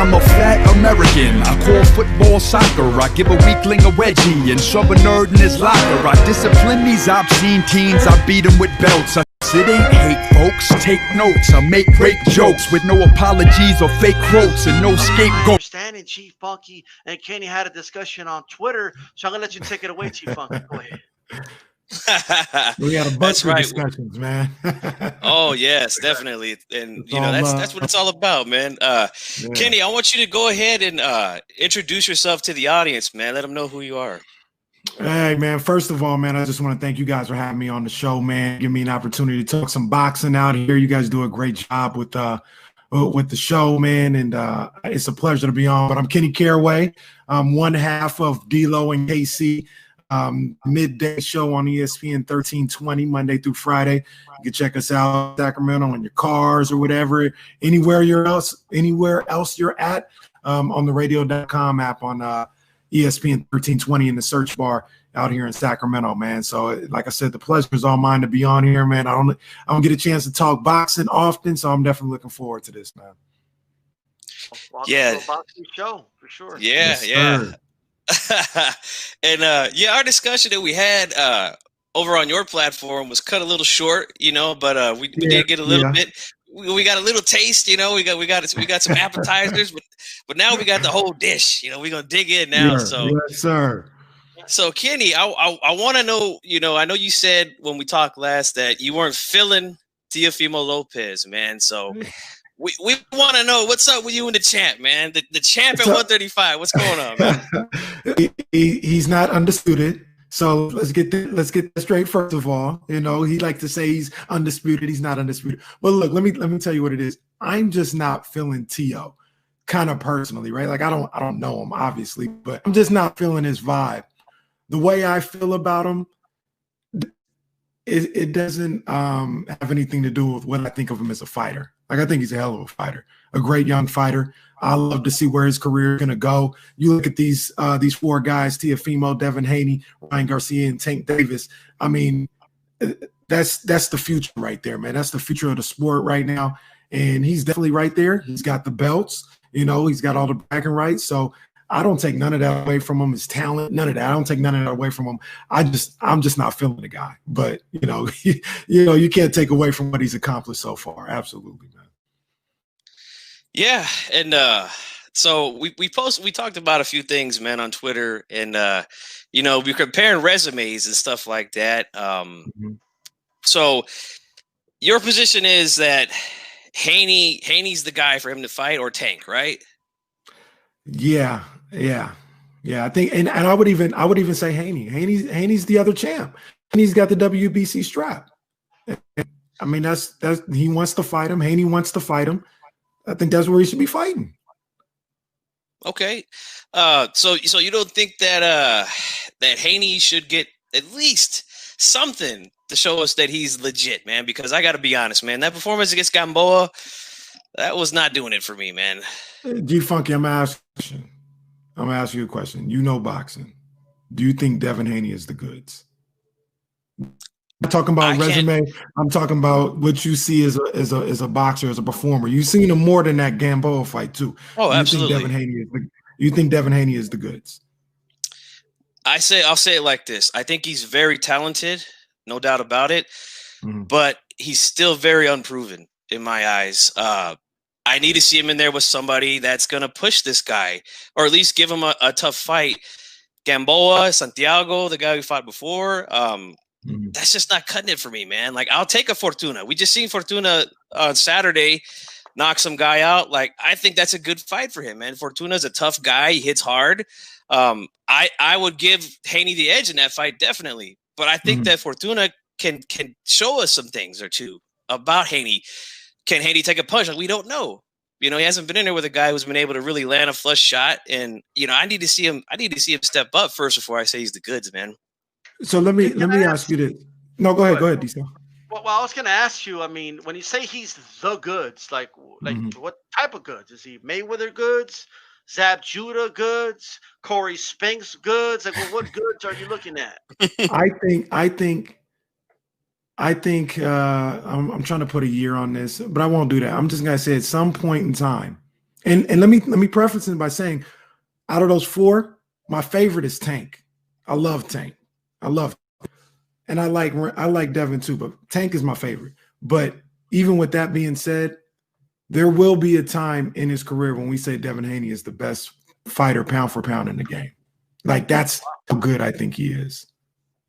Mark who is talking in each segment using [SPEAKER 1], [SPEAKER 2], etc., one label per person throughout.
[SPEAKER 1] I'm a fat American. I call football soccer. I give a weakling a wedgie and shove a nerd in his locker. I discipline these obscene teens. I beat them with belts. It ain't hate, folks. Take notes. I make great jokes with no apologies or fake quotes and no scapegoat.
[SPEAKER 2] Understanding Chief Funky and Kenny had a discussion on Twitter, so I'm gonna let you take it away, Chief Funky. Go ahead.
[SPEAKER 3] We had a bunch of discussions, man.
[SPEAKER 4] Oh yes, definitely, and that's what it's all about, man. Kenny, I want you to go ahead and introduce yourself to the audience, man. Let them know who you are.
[SPEAKER 3] Hey, man, first of all, man, I just want to thank you guys for having me on the show, man. Give me an opportunity to talk some boxing out here. You guys do a great job with the show, man, and it's a pleasure to be on. But I'm Kenny Caraway. I'm one half of D-Lo and KC, midday show on ESPN 1320, Monday through Friday. You can check us out in Sacramento in your cars or whatever, anywhere else you're at, on the radio.com app on ESPN 1320 in the search bar out here in Sacramento, man. So like I said, the pleasure is all mine to be on here, man. I don't get a chance to talk boxing often, so I'm definitely looking forward to this, man.
[SPEAKER 2] Welcome to a boxing show for sure.
[SPEAKER 4] Yeah,
[SPEAKER 3] yes,
[SPEAKER 4] and our discussion that we had over on your platform was cut a little short, but we did get a little bit. We got a little taste, we got some appetizers, but now we got the whole dish. We're gonna dig in now. So
[SPEAKER 3] yes, sir.
[SPEAKER 4] So Kenny, I want to know. I know you said when we talked last that you weren't feeling Teofimo Lopez, man. So we want to know what's up with you and the champ, man. The champ at 135. What's going on, man?
[SPEAKER 3] He's not undisputed. So let's get that straight. First of all, he likes to say he's undisputed. He's not undisputed. But look, let me tell you what it is. I'm just not feeling Teo, kind of personally, right? Like I don't know him obviously, but I'm just not feeling his vibe. The way I feel about him, it doesn't have anything to do with what I think of him as a fighter. Like I think he's a hell of a fighter, a great young fighter. I love to see where his career is going to go. You look at these four guys: Teofimo, Devin Haney, Ryan Garcia, and Tank Davis. I mean, that's the future right there, man. That's the future of the sport right now, and he's definitely right there. He's got the belts, he's got all the bragging rights. So I don't take none of that away from him. His talent, none of that. I don't take none of that away from him. I'm just not feeling the guy. But you can't take away from what he's accomplished so far. Absolutely, man.
[SPEAKER 4] Yeah, and so we talked about a few things, man, on Twitter, and we're comparing resumes and stuff like that. So your position is that Haney's the guy for him to fight, or Tank, right?
[SPEAKER 3] Yeah. I think, and I would even say Haney. Haney's the other champ. Haney's got the WBC strap. I mean, that's he wants to fight him. Haney wants to fight him. I think that's where he should be fighting.
[SPEAKER 4] Okay. So you don't think that Haney should get at least something to show us that he's legit, man? Because I got to be honest, man, that performance against Gamboa, that was not doing it for me, man.
[SPEAKER 3] G Funky, I'm gonna ask you a question. You know boxing. Do you think Devin Haney is the goods? I'm talking about resume. I'm talking about what you see as a boxer, as a performer. You've seen him more than that Gamboa fight too.
[SPEAKER 4] Oh, absolutely.
[SPEAKER 3] You think Devin Haney is the goods?
[SPEAKER 4] I'll say it like this. I think he's very talented, no doubt about it. But he's still very unproven in my eyes. I need to see him in there with somebody that's going to push this guy, or at least give him a tough fight. Gamboa, Santiago, the guy we fought before, that's just not cutting it for me, man. Like, I'll take a Fortuna. We just seen Fortuna on Saturday knock some guy out. Like, I think that's a good fight for him, man. Fortuna's a tough guy. He hits hard. I would give Haney the edge in that fight, definitely. But I think that Fortuna can show us some things or two about Haney. Can Haney take a punch? Like, we don't know. He hasn't been in there with a guy who's been able to really land a flush shot. And, I need to see him step up first before I say he's the goods, man.
[SPEAKER 3] So let me ask you this. No, go ahead, Diesel.
[SPEAKER 2] Well, I was going to ask you, I mean, when you say he's the goods, like what type of goods? Is he Mayweather goods, Zab Judah goods, Corey Spinks goods? Like, what goods are you looking at?
[SPEAKER 3] I'm trying to put a year on this, but I won't do that. I'm just going to say at some point in time, And let me preface it by saying, out of those 4, my favorite is Tank. I love Tank. And I like Devin too, but Tank is my favorite. But even with that being said, there will be a time in his career when we say Devin Haney is the best fighter pound for pound in the game. Like, that's how good I think he is.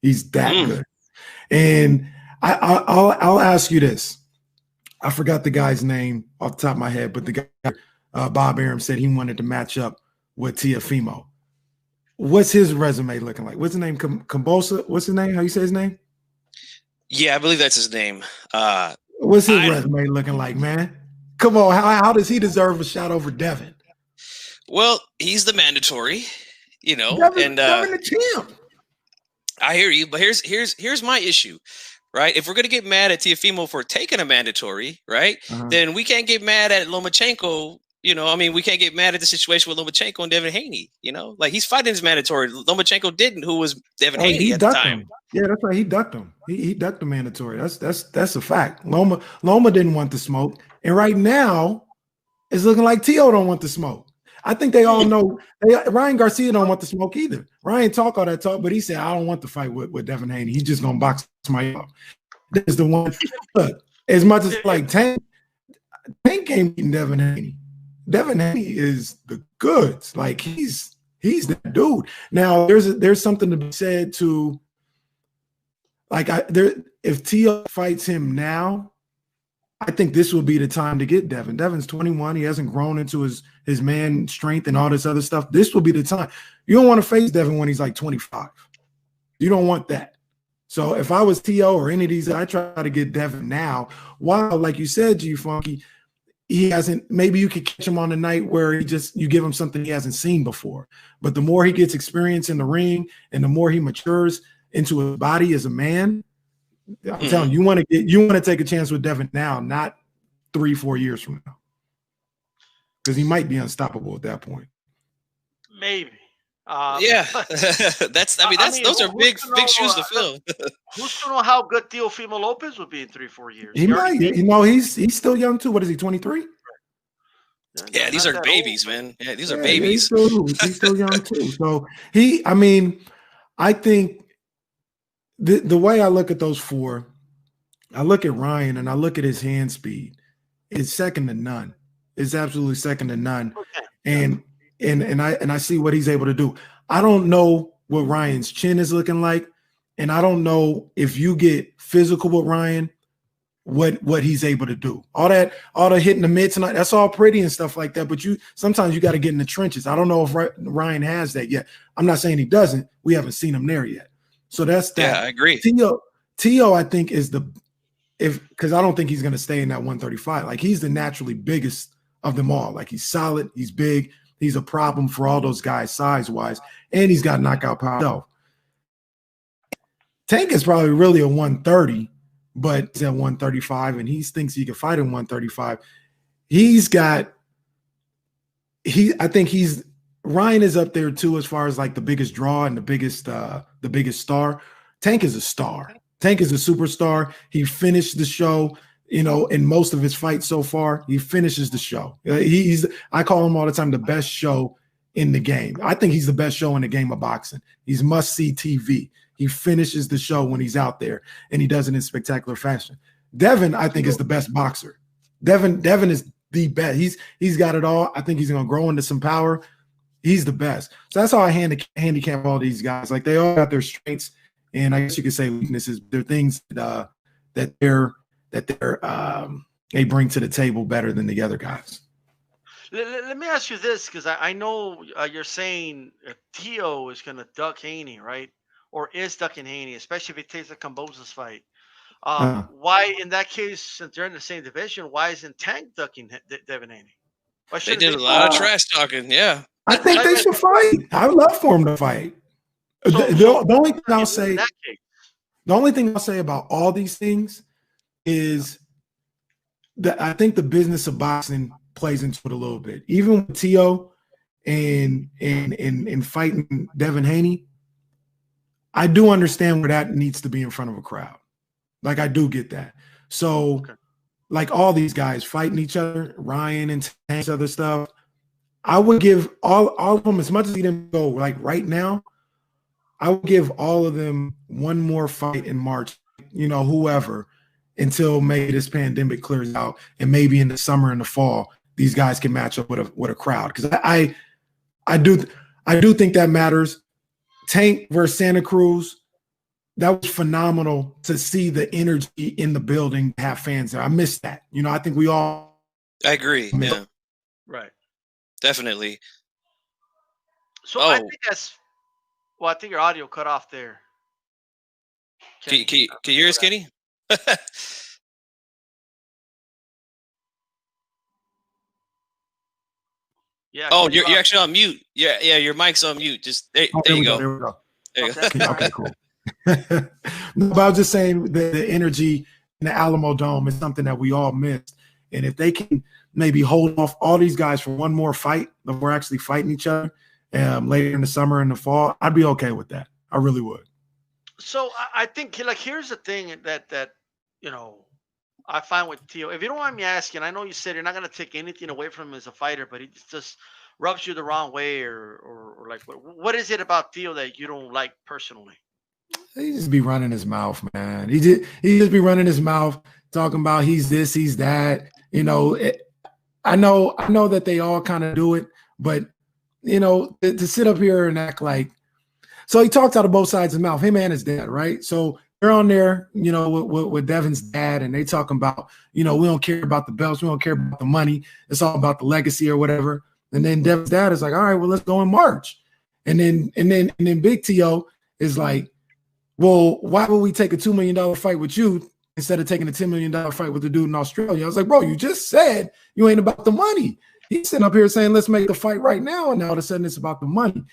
[SPEAKER 3] He's that good. And I'll ask you this. I forgot the guy's name off the top of my head, but the guy, Bob Arum, said he wanted to match up with Teofimo. What's his resume looking like? What's his name? Combosa? What's his name? How you say his name?
[SPEAKER 4] Yeah, I believe that's his name.
[SPEAKER 3] What's his resume looking like, man? Come on, how does he deserve a shot over Devin?
[SPEAKER 4] Well, he's the mandatory,
[SPEAKER 3] Devin the champ.
[SPEAKER 4] I hear you, but here's my issue, right? If we're gonna get mad at Teofimo for taking a mandatory, right, then we can't get mad at Lomachenko. We can't get mad at the situation with Lomachenko and Devin Haney. Like, he's fighting his mandatory. Lomachenko didn't, who was Devin Haney at the time.
[SPEAKER 3] Him. Yeah, that's right. He ducked him. He ducked the mandatory. That's a fact. Loma didn't want the smoke, and right now, it's looking like Teo don't want the smoke. I think they all know. Ryan Garcia don't want the smoke either. Ryan talk all that talk, but he said, I don't want to fight with Devin Haney. He's just gonna box my up. That's the one. Look, as much as like Tank ain't beating Devin Haney. Devin Haney is the goods. Like, he's that dude. Now there's something to be said to, like, if Teo fights him now, I think this will be the time to get Devin. Devin's 21. He hasn't grown into his man strength and all this other stuff. This will be the time. You don't want to face Devin when he's like 25. You don't want that. So if I was Teo or any of these, I try to get Devin now. While, like you said, G Funky, he hasn't. Maybe you could catch him on the night where you give him something he hasn't seen before. But the more he gets experience in the ring and the more he matures into his body as a man, I'm telling you, you want to take a chance with Devin now, not 3-4 years from now, because he might be unstoppable at that point.
[SPEAKER 2] Maybe.
[SPEAKER 4] Yeah, those are big shoes to fill.
[SPEAKER 2] Who's to know how good Teofimo Lopez would be in 3-4 years?
[SPEAKER 3] He might. He's still young too. What is he? 23.
[SPEAKER 4] Yeah, these are babies, man. Yeah, these are babies.
[SPEAKER 3] He's still young too. So I think the way I look at those 4, I look at Ryan and I look at his hand speed. It's second to none. It's absolutely second to none. Okay. And I see what he's able to do. I don't know what Ryan's chin is looking like, and I don't know if you get physical with Ryan, what he's able to do. All the hitting the mitts tonight, that's all pretty and stuff like that. But sometimes you got to get in the trenches. I don't know if Ryan has that yet. I'm not saying he doesn't. We haven't seen him there yet. So that's that.
[SPEAKER 4] Yeah, I agree.
[SPEAKER 3] Teo, I think because I don't think he's going to stay in that 135. Like, he's the naturally biggest of them all. Like, he's solid, he's big, he's a problem for all those guys size-wise, and he's got knockout power himself. Tank is probably really a 130, but he's at 135, and he thinks he can fight in 135. Ryan is up there too as far as like the biggest draw and the biggest star. Tank is a star. Tank is a superstar. He finished the show, in most of his fights so far. He finishes the show. I call him all the time the best show in the game. I think he's the best show in the game of boxing. He's must-see TV. He finishes the show when he's out there, and he does it in spectacular fashion. Devin, I think, is the best boxer. Devin is the best. He's got it all. I think he's going to grow into some power. He's the best. So that's how I handicap all these guys. Like, they all got their strengths, and I guess you could say weaknesses. They're things that they bring to the table better than the other guys.
[SPEAKER 2] Let me ask you this, because I know you're saying Teo is going to duck Haney, right? Or is ducking Haney, especially if he takes the Cambosa's fight. Why, in that case, since they're in the same division, why isn't Tank ducking Devin Haney?
[SPEAKER 4] They did a lot of trash talking, yeah.
[SPEAKER 3] I think they should fight. I would love for them to fight. The only thing I'll say about all these things is that I think the business of boxing plays into it a little bit. Even with Teo and fighting Devin Haney, I do understand where that needs to be in front of a crowd. Like, I do get that. So, like, all these guys fighting each other, Ryan and Tank's other stuff, I would give all of them, as much as he didn't go like right now, I would give all of them one more fight in March, whoever, until maybe this pandemic clears out, and maybe in the summer and the fall, these guys can match up with a crowd. Because I do think that matters. Tank versus Santa Cruz, that was phenomenal to see the energy in the building, have fans there. I missed that. I think we all.
[SPEAKER 4] I agree. Yeah.
[SPEAKER 2] Right.
[SPEAKER 4] Definitely.
[SPEAKER 2] So I think I think your audio cut off there.
[SPEAKER 4] Can you hear us, Kenny?
[SPEAKER 2] Yeah.
[SPEAKER 4] Oh, you're actually on mute. Yeah, your mic's on mute. Just there you go.
[SPEAKER 3] There we go.
[SPEAKER 4] There you go.
[SPEAKER 3] Okay, cool. No, but I was just saying the energy in the Alamo Dome is something that we all missed. And if they can maybe hold off all these guys for one more fight, if we're actually fighting each other later in the summer and the fall, I'd be okay with that. I really would.
[SPEAKER 2] So I think, like, here's the thing that I find with Teo. If you don't mind me asking, I know you said you're not going to take anything away from him as a fighter, but he just rubs you the wrong way, or like, what is it about Teo that you don't like personally?
[SPEAKER 3] He just be running his mouth, man. He just be running his mouth, talking about he's this, he's that. I know that they all kind of do it, but to sit up here and act like. So he talks out of both sides of his mouth, him and his dad, right? So they're on there, with Devin's dad, and they talking about, we don't care about the belts, we don't care about the money, it's all about the legacy or whatever. And then Devin's dad is like, all right, well, let's go in March. And then Big T.O. is like, well, why would we take a $2 million fight with you instead of taking a $10 million fight with the dude in Australia? I was like, bro, you just said you ain't about the money. He's sitting up here saying, let's make the fight right now. And now all of a sudden it's about the money.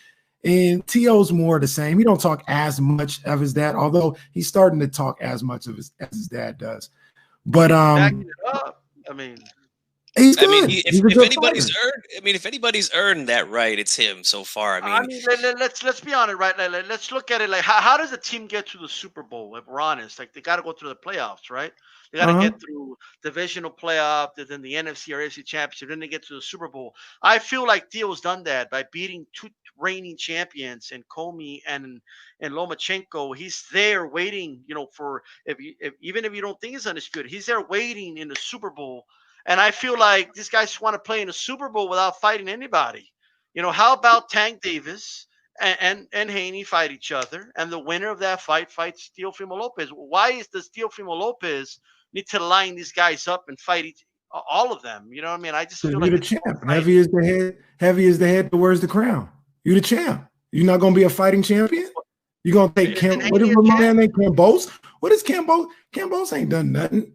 [SPEAKER 3] And T.O.'s more the same. He don't talk as much of his dad, although he's starting to talk as much of as his dad does. But
[SPEAKER 2] backing it up. I mean,
[SPEAKER 3] he's good.
[SPEAKER 4] if anybody's earned that right, it's him so far.
[SPEAKER 2] Let's be honest, right? Let's look at it like how does a team get to the Super Bowl? If we're honest, like they got to go through the playoffs, right? They got to get through divisional playoff, then the NFC or AFC championship, then they get to the Super Bowl. I feel like Theo's done that by beating two reigning champions and Comey and Lomachenko. He's there waiting, for even if you don't think he's undisputed, he's there waiting in the Super Bowl. And I feel like these guys want to play in the Super Bowl without fighting anybody. How about Tank Davis and Haney fight each other, and the winner of that fight fights Teofimo Lopez? Why does Teofimo Lopez need to line these guys up and fight all of them? You know what I mean? I just feel like
[SPEAKER 3] you're the champ. Heavy is the head, but where's the crown? You're the champ. You're not going to be a fighting champion? You're going to take what is my man named Campos? What is Campos? Campos ain't done nothing.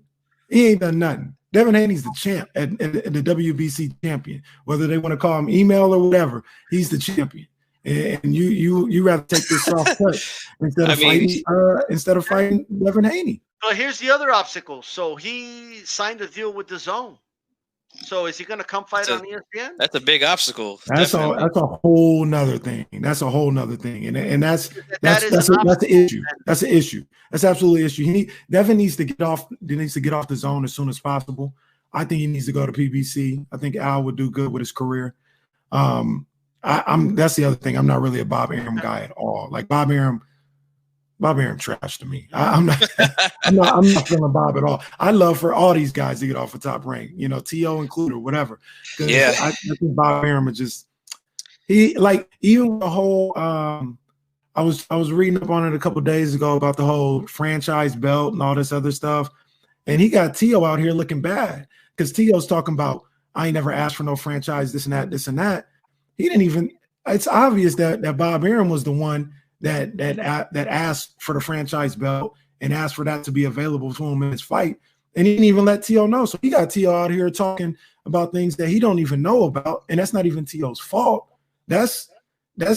[SPEAKER 3] He ain't done nothing. Devin Haney's the champ and the WBC champion. Whether they want to call him email or whatever, he's the champion. And you rather take this soft cut instead of fighting Devin Haney.
[SPEAKER 2] But here's the other obstacle. So he signed a deal with DAZN. So is he going to come fight on ESPN?
[SPEAKER 4] That's a big obstacle.
[SPEAKER 3] That's a whole nother thing. That's a whole nother thing. And that's the issue. That's an issue. That's absolutely an issue. Devin needs to get off. He needs to get off the zone as soon as possible. I think he needs to go to PBC. I think Al would do good with his career. That's the other thing. I'm not really a Bob Arum guy at all. Like Bob Arum trash to me. I'm not feeling Bob at all. I love for all these guys to get off the top rank, T.O. included, whatever.
[SPEAKER 4] Yeah.
[SPEAKER 3] I think Bob Arum is just even the whole I was reading up on it a couple of days ago about the whole franchise belt and all this other stuff. And he got T.O. out here looking bad because T.O.'s talking about, I ain't never asked for no franchise, this and that. He didn't even, it's obvious that Bob Arum was the one that asked for the franchise belt and asked for that to be available to him in his fight. And he didn't even let T.O. know. So he got T.O. out here talking about things that he don't even know about. And that's not even T.O.'s fault. That's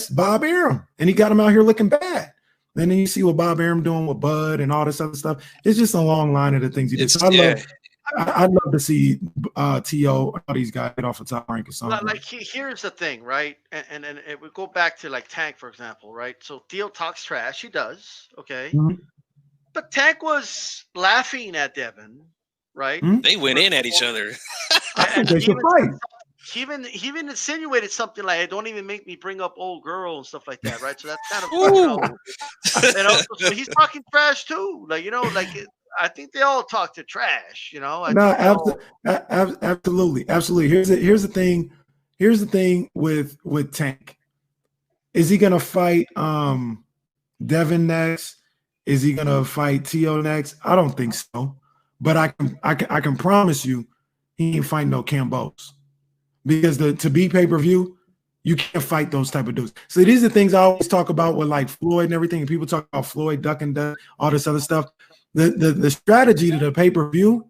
[SPEAKER 3] Bob Arum. And he got him out here looking bad. And then you see what Bob Arum doing with Bud and all this other stuff. It's just a long line of the things he did. So I'd love to see T.O. all these guys get off the top rank or something.
[SPEAKER 2] Like here's the thing, right? And we go back to like Tank, for example, right? So T.O. talks trash. He does, okay?
[SPEAKER 3] Mm-hmm.
[SPEAKER 2] But Tank was laughing at Devin, right?
[SPEAKER 4] They went in at each other.
[SPEAKER 3] I think they should fight.
[SPEAKER 2] he even insinuated something like, "Hey, don't even make me bring up old girl and stuff like that," right? So that's kind of so he's talking trash too. Like I think they all talk to trash. I
[SPEAKER 3] No,
[SPEAKER 2] think
[SPEAKER 3] absolutely. Here's the thing. Here's the thing with Tank. Is he gonna fight Devin next? Is he gonna fight Tio next? I don't think so. But I can promise you he ain't fighting no Cambos. Because to be pay-per-view, you can't fight those type of dudes. So these are things I always talk about with like Floyd and everything. And people talk about Floyd, duck and duck, all this other stuff. The strategy to the pay-per-view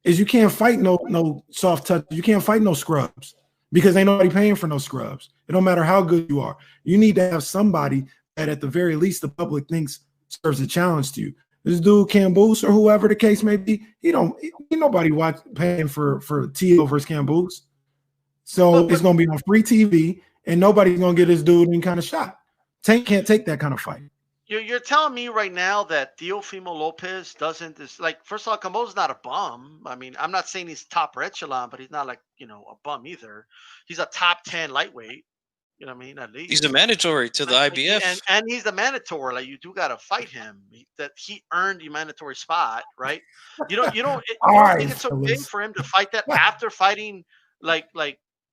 [SPEAKER 3] is you can't fight no soft touch. You can't fight no scrubs because ain't nobody paying for no scrubs. It don't matter how good you are. You need to have somebody that at the very least the public thinks serves a challenge to you. This dude Caboose or whoever the case may be, ain't nobody paying for Tio versus Caboose. So it's gonna be on free TV, and nobody's gonna get this dude any kind of shot. Tank can't take that kind of fight.
[SPEAKER 2] You're telling me right now that Teofimo Lopez doesn't first of all, Cabo's not a bum. I mean, I'm not saying he's top echelon, but he's not like a bum either. He's a top 10 lightweight. You know what I mean? At least
[SPEAKER 4] he's a mandatory to the IBF,
[SPEAKER 2] and he's the mandatory. Like you do got to fight him. That he earned the mandatory spot, right? You don't think it's okay for him to fight that after fighting like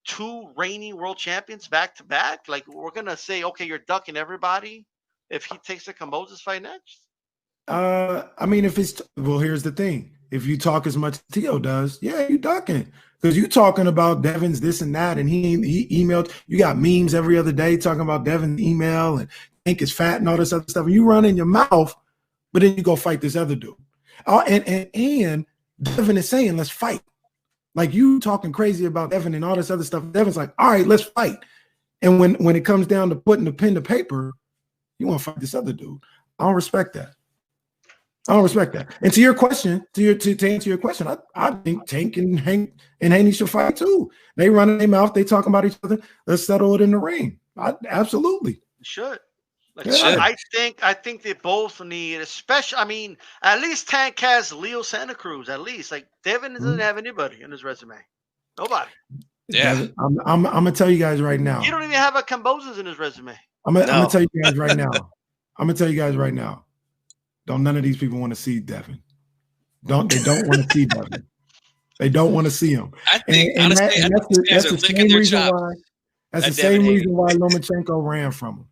[SPEAKER 2] 2 reigning world champions back to back? Like we're gonna say, okay, you're ducking everybody if he takes the Camboza's fight next?
[SPEAKER 3] I mean, here's the thing. If you talk as much as Tio does, yeah, you ducking. Because you talking about Devin's this and that, and he emailed. You got memes every other day talking about Devin's email and Tank is fat and all this other stuff. And you run in your mouth, but then you go fight this other dude. And Devin is saying, let's fight. Like you talking crazy about Devin and all this other stuff. Devin's like, all right, let's fight. And when it comes down to putting the pen to paper, you want to fight this other dude. I don't respect that. And to your question, to answer your question, I think Tank and Haney should fight too. They run in their mouth, they talking about each other. Let's settle it in the ring. Absolutely.
[SPEAKER 2] Should. I think they both need, especially. I mean, at least Tank has Leo Santa Cruz. At least, like Devin doesn't have anybody in his resume. Nobody.
[SPEAKER 4] Yeah,
[SPEAKER 3] I'm gonna tell you guys right now.
[SPEAKER 2] You don't even have a Camboza's in his resume.
[SPEAKER 3] I'm gonna tell you guys right now. Don't none of these people want to see Devin. They don't want to see Devin. They don't want to see him.
[SPEAKER 4] I think that's the same reason why.
[SPEAKER 3] That's the same reason why Lomachenko ran from him.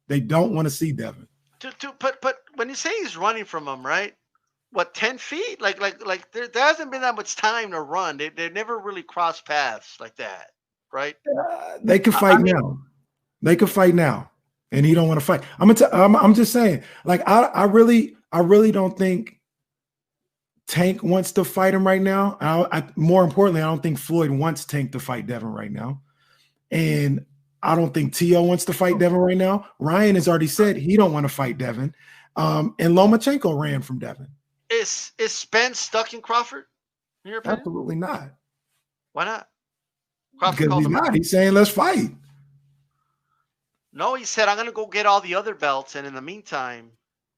[SPEAKER 3] They don't want to see Devin.
[SPEAKER 2] But when you say he's running from him, right? What, 10 feet? Like there hasn't been that much time to run. They never really crossed paths like that, right?
[SPEAKER 3] They could fight now. They could fight now, and he don't want to fight. I'm just saying. Like I really don't think Tank wants to fight him right now. More importantly, I don't think Floyd wants Tank to fight Devin right now, and I don't think Tio wants to fight Devin right now. Ryan has already said he don't want to fight Devin, and Lomachenko ran from Devin.
[SPEAKER 2] Is Spence stuck in Crawford? In your opinion?
[SPEAKER 3] Absolutely not.
[SPEAKER 2] Why not?
[SPEAKER 3] Because he's not. He's saying let's fight.
[SPEAKER 2] No, he said I'm gonna go get all the other belts, and in the meantime,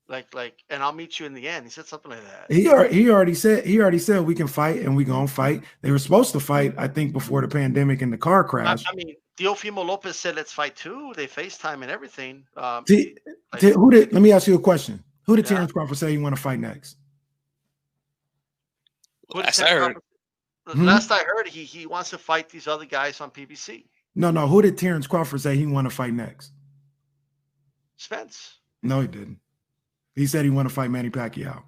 [SPEAKER 2] and I'll meet you in the end. He said something like that. He
[SPEAKER 3] already said we can fight and we gonna fight. They were supposed to fight, I think, before the pandemic and the car crash.
[SPEAKER 2] I mean, Teofimo Lopez said let's fight too. They FaceTime and everything.
[SPEAKER 3] Let me ask you a question. Who did Terrence Crawford say he want to fight next?
[SPEAKER 2] Last I heard, he wants to fight these other guys on PBC.
[SPEAKER 3] No. Who did Terrence Crawford say he want to fight next?
[SPEAKER 2] Spence.
[SPEAKER 3] No, he didn't. He said he want to fight Manny Pacquiao.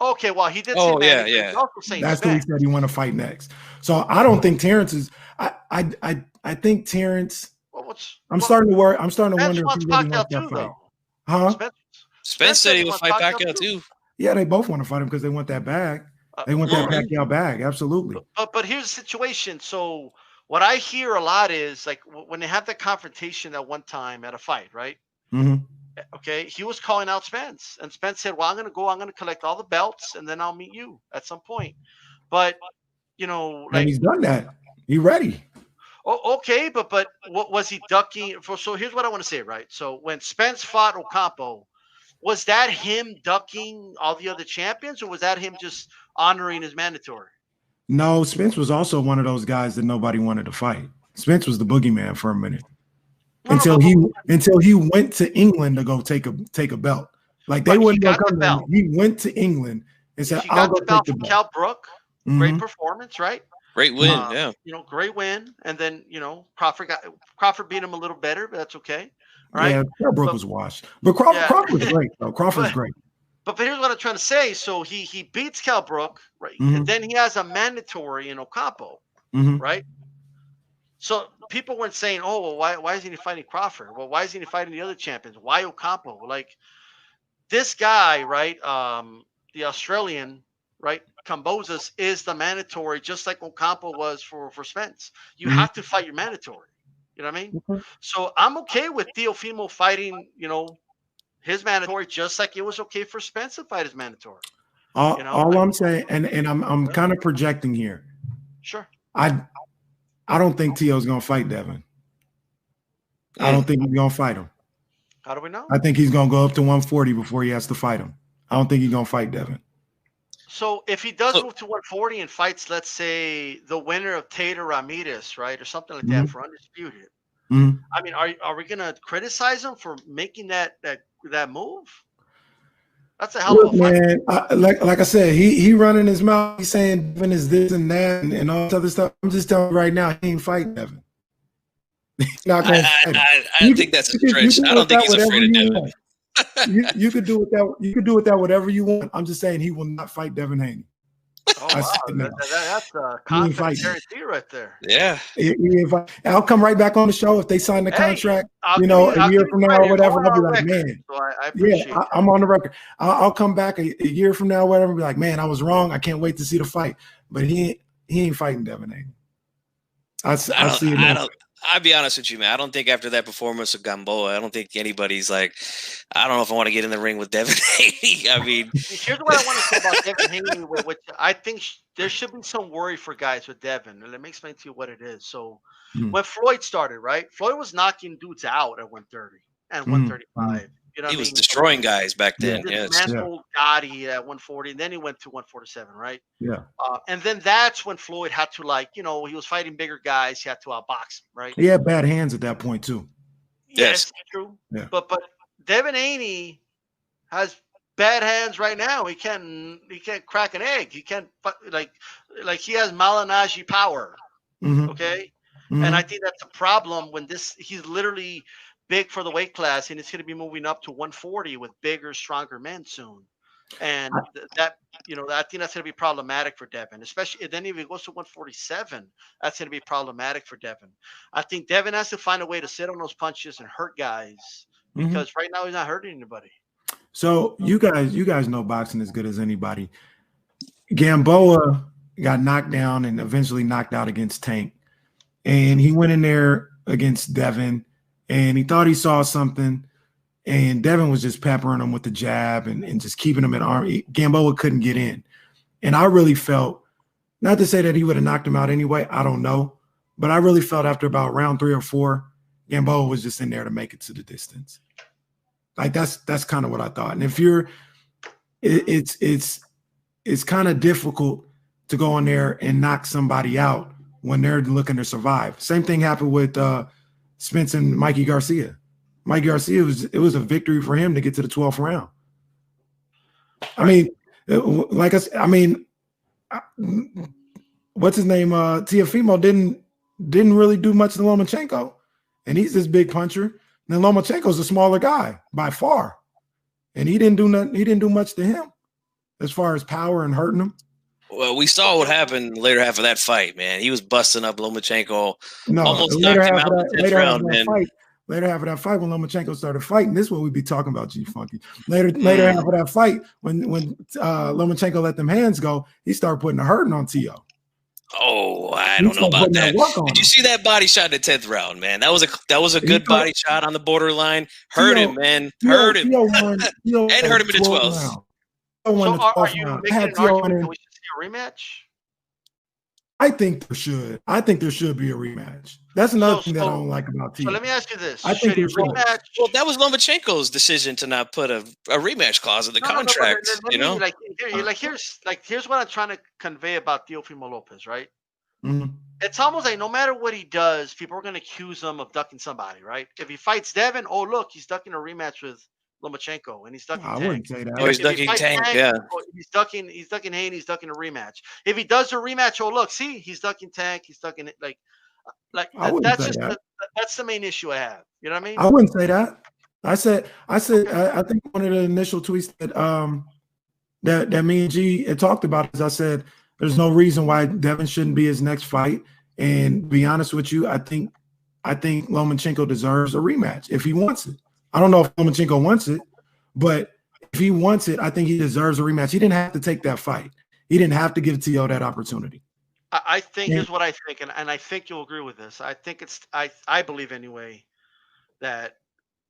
[SPEAKER 2] Okay, well, he did say Manny.
[SPEAKER 3] Yeah. That's who he said he want to fight next. So I don't think Terrence is. I think Terrence. I'm starting to wonder if he really wants that fight. Huh?
[SPEAKER 4] Spence said he would fight Pacquiao too.
[SPEAKER 3] Yeah, they both want to fight him because they want that bag. They want that Pacquiao bag. Absolutely.
[SPEAKER 2] But here's the situation. So what I hear a lot is like when they have that confrontation at one time at a fight, right?
[SPEAKER 3] Mm-hmm.
[SPEAKER 2] Okay, he was calling out Spence, and Spence said, "Well, I'm going to collect all the belts, and then I'll meet you at some point." But
[SPEAKER 3] and he's done that. He ready.
[SPEAKER 2] Oh, okay, but what was he ducking for? So here's what I want to say, right? So when Spence fought Ocampo, was that him ducking all the other champions, or was that him just honoring his mandatory?
[SPEAKER 3] No, Spence was also one of those guys that nobody wanted to fight. Spence was the boogeyman for a minute
[SPEAKER 2] No,
[SPEAKER 3] until he went to England to go take a belt. Like they wouldn't go come to him. He went to England and said,
[SPEAKER 2] he
[SPEAKER 3] "I'll
[SPEAKER 2] got
[SPEAKER 3] go
[SPEAKER 2] the belt
[SPEAKER 3] take the
[SPEAKER 2] from
[SPEAKER 3] belt."
[SPEAKER 2] Cal Brook. Great performance, right?
[SPEAKER 4] Great win, yeah.
[SPEAKER 2] Great win, and then Crawford beat him a little better, but that's okay, right?
[SPEAKER 3] Yeah, Cal Brook was washed, but Crawford's great though. Crawford's great.
[SPEAKER 2] But here's what I'm trying to say. So he beats Cal Brook, right? And then he has a mandatory in Ocampo, right? So people weren't saying, "Oh, well, why isn't he fighting Crawford? Well, why isn't he fighting the other champions? Why Ocampo?" Like this guy, right? The Australian, right? Cambozas is the mandatory, just like Ocampo was for Spence. You have to fight your mandatory. You know what I mean? So I'm okay with Teofimo fighting, his mandatory, just like it was okay for Spence to fight his mandatory.
[SPEAKER 3] All I'm saying, and I'm kind of projecting here.
[SPEAKER 2] Sure.
[SPEAKER 3] I don't think Tio's gonna fight Devin. I don't think he's gonna fight him.
[SPEAKER 2] How do we know?
[SPEAKER 3] I think he's gonna go up to 140 before he has to fight him. I don't think he's gonna fight Devin.
[SPEAKER 2] So if he does move to 140 and fights, let's say, the winner of Tater Ramirez, right, or something like that for undisputed, I mean, are we gonna criticize him for making that move? That's a hell of a fight.
[SPEAKER 3] Man, like I said, he running his mouth. He's saying Devin is this and that and all this other stuff. I'm just telling you right now, he ain't fighting Devin. He's not gonna fight him.
[SPEAKER 4] I think that's a stretch. I don't think he's afraid of Devin.
[SPEAKER 3] You could do with that. You could do with that whatever you want. I'm just saying he will not fight Devin Haney.
[SPEAKER 2] Oh, wow. That's a confidence guarantee right there.
[SPEAKER 4] Yeah.
[SPEAKER 3] I'll come right back on the show if they sign the contract, a year from now or whatever. I'll be like, man,
[SPEAKER 2] so I appreciate
[SPEAKER 3] I'm on the record. I'll come back a year from now, whatever, and be like, man, I was wrong. I can't wait to see the fight. But he ain't fighting Devin Haney. I see it.
[SPEAKER 4] I'll be honest with you, man. I don't think after that performance of Gamboa, I don't think anybody's like, I don't know if I want to get in the ring with Devin Haney. I mean,
[SPEAKER 2] here's what I want to say about Devin Haney, which I think there should be some worry for guys with Devin. And let me explain to you what it is. So when Floyd started, right? Floyd was knocking dudes out at 130 and 135. You know
[SPEAKER 4] he
[SPEAKER 2] what
[SPEAKER 4] was
[SPEAKER 2] I mean?
[SPEAKER 4] destroying guys back then.
[SPEAKER 2] He dismantled Gotti at 140, and then he went to 147, right?
[SPEAKER 3] Yeah.
[SPEAKER 2] And then that's when Floyd had to, he was fighting bigger guys. He had to outbox him, right?
[SPEAKER 3] He had bad hands at that point too.
[SPEAKER 2] Yes, true.
[SPEAKER 3] Yeah.
[SPEAKER 2] But Devin Haney has bad hands right now. He can't crack an egg. He can't like he has Malinaji power. Okay. And I think that's a problem when he's literally big for the weight class, and it's going to be moving up to 140 with bigger, stronger men soon. And I think that's going to be problematic for Devin, especially then if he goes to 147, that's going to be problematic for Devin. I think Devin has to find a way to sit on those punches and hurt guys because right now he's not hurting anybody.
[SPEAKER 3] So you guys know boxing as good as anybody. Gamboa got knocked down and eventually knocked out against Tank, and he went in there against Devin. And he thought he saw something, and Devin was just peppering him with the jab and just keeping him at arm. Gamboa couldn't get in. And I really felt, not to say that he would have knocked him out anyway, I don't know, but I really felt after about round 3 or 4, Gamboa was just in there to make it to the distance. Like that's kind of what I thought. And if it's kind of difficult to go in there and knock somebody out when they're looking to survive. Same thing happened with Spence and Mikey Garcia. Mikey Garcia it was a victory for him to get to the 12th round. I mean, what's his name? Teofimo didn't really do much to Lomachenko, and he's this big puncher. And then Lomachenko's a smaller guy by far, and he didn't do nothing. He didn't do much to him as far as power and hurting him.
[SPEAKER 4] Well, we saw what happened later half of that fight, man. He was busting up Lomachenko.
[SPEAKER 3] No,
[SPEAKER 4] almost knocked him out in the 10th round, man.
[SPEAKER 3] Later half of that fight, when Lomachenko started fighting, this is what we'd be talking about, G Funky. Later half of that fight, when Lomachenko let them hands go, he started putting a hurting on Tio.
[SPEAKER 4] Oh, I don't know about that. Did you see that body shot in the 10th round, man? That was a good body shot on the borderline. Hurt him, man. Hurt him. And hurt him in the 12th.
[SPEAKER 2] So are you making an argument that we should see a rematch?
[SPEAKER 3] I think there should. I think there should be a rematch. That's another thing that I don't like about Tio.
[SPEAKER 2] So let me ask you this:
[SPEAKER 3] I think
[SPEAKER 2] should he rematch?
[SPEAKER 4] Well, that was Lomachenko's decision to not put a rematch clause in the contract.
[SPEAKER 2] Here's what I'm trying to convey about Teofimo Lopez, right? it's almost like no matter what he does, people are going to accuse him of ducking somebody, right? If he fights Devin, oh look, he's ducking a rematch with Lomachenko, and he's ducking
[SPEAKER 3] I
[SPEAKER 2] Tank.
[SPEAKER 3] wouldn't say that.
[SPEAKER 4] Oh, he's
[SPEAKER 2] If he
[SPEAKER 4] ducking
[SPEAKER 2] fights
[SPEAKER 4] Tank, yeah.
[SPEAKER 2] oh, he's ducking Haney, he's ducking a rematch. If he does a rematch, oh look, see, he's ducking Tank, he's ducking it.
[SPEAKER 3] I wouldn't
[SPEAKER 2] that's
[SPEAKER 3] say
[SPEAKER 2] just
[SPEAKER 3] that.
[SPEAKER 2] that's the main issue I have. You know what I mean?
[SPEAKER 3] I wouldn't say that. I think one of the initial tweets that me and G had talked about is I said there's no reason why Devin shouldn't be his next fight. And to be honest with you, I think Lomachenko deserves a rematch if he wants it. I don't know if Lomachenko wants it, but if he wants it, I think he deserves a rematch. He didn't have to take that fight. He didn't have to give T.O. that opportunity.
[SPEAKER 2] I think here's what I think, and I think you'll agree with this. I think I believe anyway that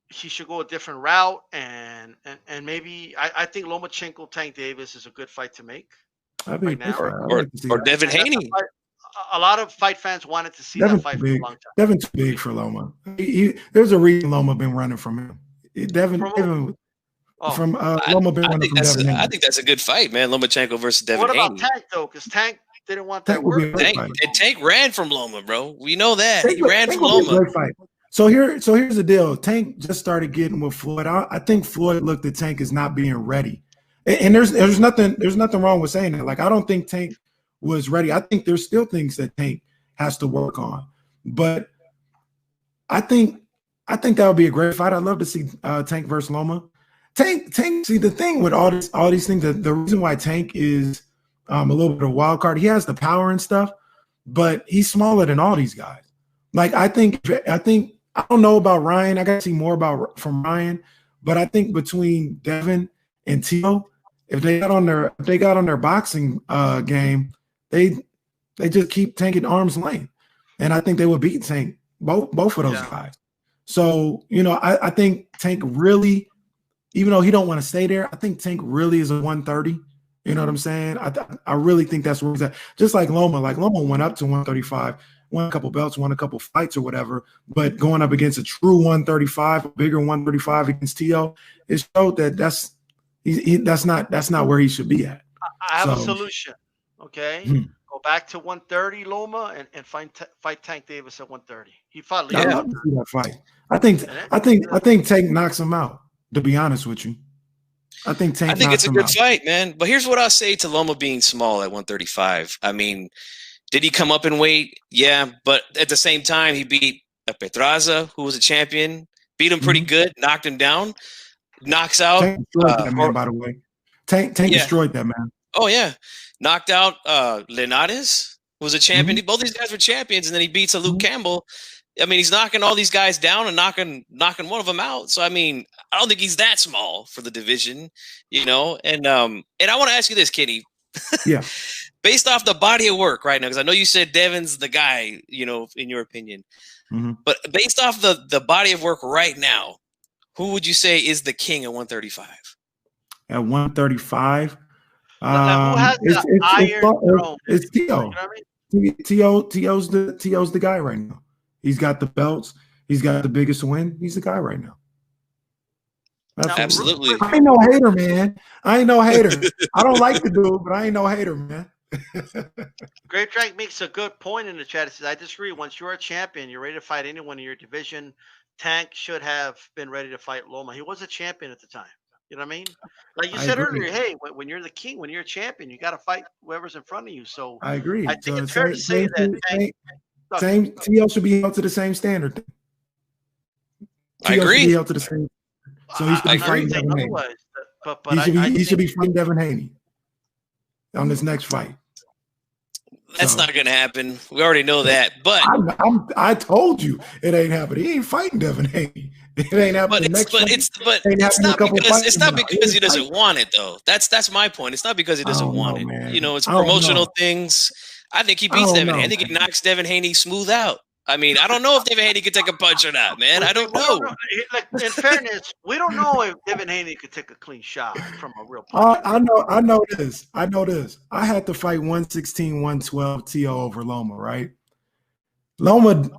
[SPEAKER 2] he should go a different route, and maybe I think Lomachenko Tank Davis is a good fight to make right now.
[SPEAKER 4] Or Devin Haney.
[SPEAKER 2] A lot of fight fans wanted to see that fight for a long time.
[SPEAKER 3] Devin's too big for Loma. There's a reason Loma been running from him. Loma been running from Devin Haney.
[SPEAKER 4] I think that's a good fight, man. Lomachenko versus Devin
[SPEAKER 2] What about
[SPEAKER 4] Haney.
[SPEAKER 2] Tank though? Because Tank didn't want that work.
[SPEAKER 4] Tank ran from Loma, bro. We know that. He ran from Loma.
[SPEAKER 3] So here's the deal. Tank just started getting with Floyd. I think Floyd looked at Tank as not being ready. And there's nothing wrong with saying that. Like, I don't think Tank was ready. I think there's still things that Tank has to work on. But I think that would be a great fight. I'd love to see Tank versus Loma. Tank, see, the thing with all these things, the reason why Tank is a little bit of a wild card, he has the power and stuff, but he's smaller than all these guys. Like, I think I don't know about Ryan. I got to see more from Ryan, but I think between Devin and Tio, if they got on their boxing game, they just keep Tank at arm's length, and I think they would beat Tank both of those guys. So I think Tank really, even though he don't want to stay there, I think Tank really is a 130. You know what I'm saying? I really think that's where he's at. Just like Loma. Like, Loma went up to 135. Won a couple belts, won a couple fights or whatever, but going up against a true 135, a bigger 135 against T.O., it showed that that's not where he should be at.
[SPEAKER 2] I have a solution. Okay, go back to 130 Loma and fight Tank Davis at 130. He fought Leo.
[SPEAKER 3] I'd love to see that fight. I think Tank knocks him out. To be honest with you, I think
[SPEAKER 4] it's a good fight, man. But here's what I'll say to Loma being small at 135. I mean, did he come up in weight? Yeah, but at the same time, he beat Petraza, who was a champion, beat him pretty good, knocked him down, knocks out.
[SPEAKER 3] Tank destroyed that man, by the way. Tank destroyed that man.
[SPEAKER 4] Oh, yeah. Knocked out Linares, who was a champion. Both these guys were champions, and then he beats a Luke Campbell. I mean, he's knocking all these guys down and knocking one of them out. So, I mean, I don't think he's that small for the division, And I want to ask you this, Kenny.
[SPEAKER 3] Yeah.
[SPEAKER 4] Based off the body of work right now, because I know you said Devin's the guy, in your opinion. But based off the body of work right now, who would you say is the king at 135?
[SPEAKER 3] At 135?
[SPEAKER 2] Who has the iron throne?
[SPEAKER 3] It's T.O.
[SPEAKER 2] You know what I mean?
[SPEAKER 3] T.O.'s the guy right now. He's got the belts. He's got the biggest win. He's the guy right now.
[SPEAKER 4] Absolutely.
[SPEAKER 3] I ain't no hater, man. I don't like the dude, but I ain't no hater, man.
[SPEAKER 2] Grape Drink makes a good point in the chat. It says, I disagree. Once you're a champion, you're ready to fight anyone in your division. Tank should have been ready to fight Loma. He was a champion at the time. You know what I mean? Like you said earlier, hey, when you're the king, when you're a champion, you got to fight whoever's in front of you. So
[SPEAKER 3] I agree.
[SPEAKER 2] I think it's fair to say that
[SPEAKER 3] same T.O. should be held to the same standard.
[SPEAKER 4] I agree.
[SPEAKER 3] Should be held to the same. So he should be fighting Devin Haney. He should be fighting Devin Haney on this next fight.
[SPEAKER 4] That's not going to happen. We already know that. But
[SPEAKER 3] I told you it ain't happening. He ain't fighting Devin Haney. It ain't happening.
[SPEAKER 4] It's not because he doesn't want it, though. That's my point. It's not because he doesn't want it. Man. It's promotional things. I think he beats Devin Haney. I think he knocks Devin Haney smooth out. I mean, I don't know if Devin Haney could take a punch or not, man. I don't know.
[SPEAKER 2] In fairness, we don't know if Devin Haney could take a clean shot from a real punch.
[SPEAKER 3] I know this. I had to fight 116, 112 T.O. over Loma, right? Loma,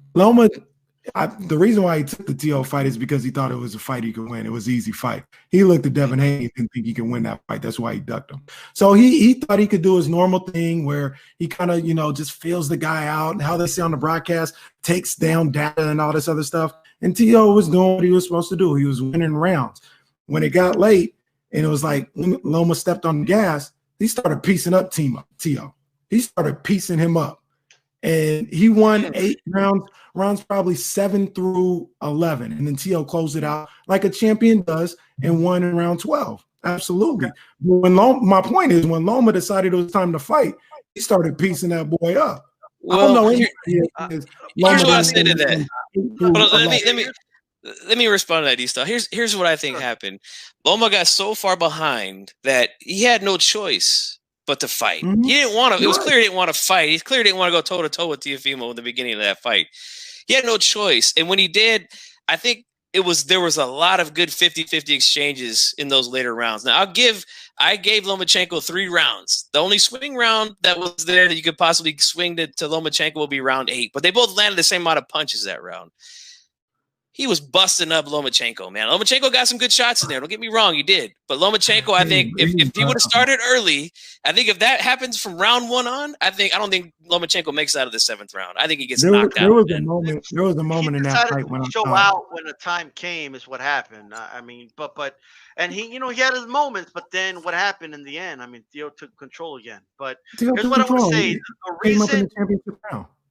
[SPEAKER 3] The reason why he took the Teo fight is because he thought it was a fight he could win. It was an easy fight. He looked at Devin Haney and didn't think he could win that fight. That's why he ducked him. So he thought he could do his normal thing where he kind of, just feels the guy out, and how they say on the broadcast, takes down data and all this other stuff. And Teo was doing what he was supposed to do. He was winning rounds. When it got late and it was like Loma stepped on the gas, he started piecing up Teo. He started piecing him up. And he won 8 rounds probably 7 through 11. And then Teo closed it out like a champion does and won in round 12. Absolutely. Okay. My point is, when Loma decided it was time to fight, he started piecing that boy up.
[SPEAKER 4] Well, here's what I say to that. Let me respond to that, D-Star. Here's what I think happened. Loma got so far behind that he had no choice but to fight. Mm-hmm. He didn't want to. It was clear he didn't want to fight. He clearly didn't want to go toe-to-toe with Teofimo in the beginning of that fight. He had no choice. And when he did, I think there was a lot of good 50-50 exchanges in those later rounds. Now, I gave Lomachenko 3 rounds. The only swing round that was there that you could possibly swing to Lomachenko will be round 8. But they both landed the same amount of punches that round. He was busting up Lomachenko, man. Lomachenko got some good shots in there. Don't get me wrong, he did. But Lomachenko, I think, if he would have started early, I think if that happens from round 1 on, I don't think Lomachenko makes it out of the 7th round. I think he gets knocked out.
[SPEAKER 3] There was a moment in that fight when
[SPEAKER 2] the time came is what happened. And he had his moments, but then what happened in the end? I mean, Theo took control again. But here's what I want to say: the reason.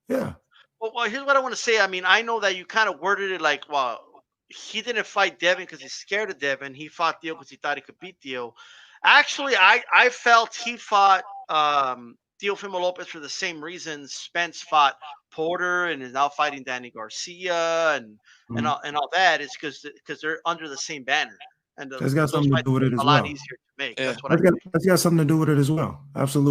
[SPEAKER 3] Yeah.
[SPEAKER 2] Well, here's what I want to say. I mean, I know that you kind of worded it like, well, he didn't fight Devin because he's scared of Devin. He fought Theo because he thought he could beat Theo. Actually, I felt he fought Teofimo Lopez for the same reasons Spence fought Porter and is now fighting Danny Garcia and all that. It's because they're under the same banner. And
[SPEAKER 3] that's got something to do with it as well.
[SPEAKER 2] A lot easier to make.
[SPEAKER 3] Yeah. That's got something to do with it as well. Absolutely.